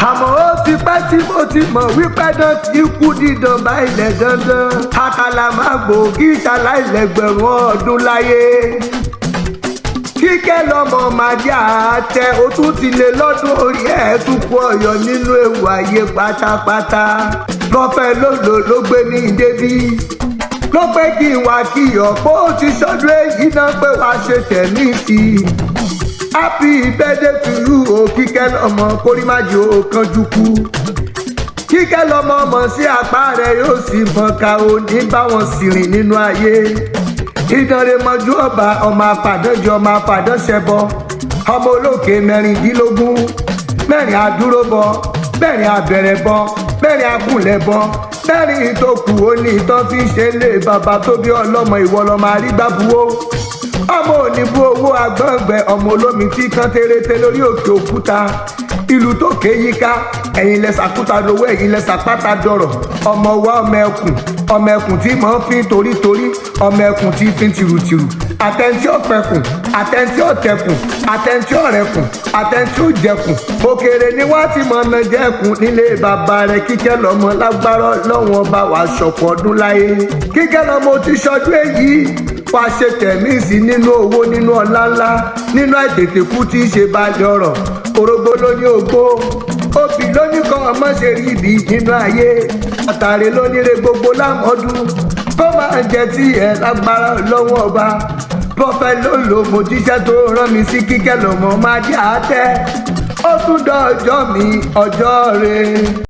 àmọ́ ó ti pẹ́ tí mo ti mọ̀ wípé dán tí kú dídán bá ilẹ̀ dandan àkàlà máa gbòógì ṣaláìlẹ́gbẹ̀rún ọdún láyé. Kikelomo Adeate ó tún ti lé lọ́dún orí ẹ̀ tún kú ọ̀yọ́ nínú ewu ayé pátápátá. Prọfẹ̀ ló gbé mi débí ló pé kí n wá kíyọ̀ pé ó ti ṣọdún èyí náà pé wá ṣe tẹ̀mí sí i. Happy birthday to you o Kikelomo kórìmájò kanjú kú. Kikelomo mọ̀ sí apá rẹ̀ yóò sì mọ̀ ká o ní báwọn sì rìn nínú ayé. Idanre mọ́jú ọba ọmọ apàdánjọ ọmọ apàdánṣẹbọ ọmọ olókè mẹ́rìndínlógún mẹ́rin àdúróbọ mẹ́rin àbẹ̀rẹ̀bọ mẹ́rin akúnlẹ̀bọ mẹ́rin tó kù ó ní ìtọ́ fi ṣe lé bàbá tó bí ọlọ́mọ ìwọ lọ́mọ arígbábuwó ọmọ òníbú owó agbọ́ngbẹ ọmọ olómi tí kan térété lórí òkè òkúta ìlú tó ké yíká ẹ̀yin lẹ́sàkúta lówó ẹ̀yin lẹ́sàpátá dọ̀rọ̀ ọmọ wa ọmọ ẹkùn tí mò ń fi torítorí ọmọ ẹkùn tí fi tìrùtìrù àtẹ̀ntí ọ̀pẹ̀kùn àtẹ̀ntí ọ̀tẹ̀kùn àtẹ̀ntí ọ̀rẹ̀kùn àtẹ̀ntí òjẹ̀kùn òkèèrè ni wọ́n ti mọ̀ ọ̀nà jẹ́kùn nílé bàbá rẹ̀ Kikelomo lágbára lọ́wọ́n ọba wà ṣọ̀pọ̀ ọdún láyé. Kikelomo ti ṣọdún èyí wá ṣe tẹ̀mí sí nínú owó nínú ọlá ńlá nínú àìtètèkú tí í ṣe balẹ̀ ọ̀rọ̀ orógbó ló ní ogbó òbí ló ní kọ́ ọmọ ṣe rí ibi nínú ayé àtàrí lóníire gbogbo lámọ́dún kó máa jẹ tí ẹ lágbára lọ́wọ́ ọba. Prọfẹ̀ mo jíṣẹ́ tó rán mi sí Kikelomo Adeate ó tún dọjọ́ mi ọjọ́ rẹ̀.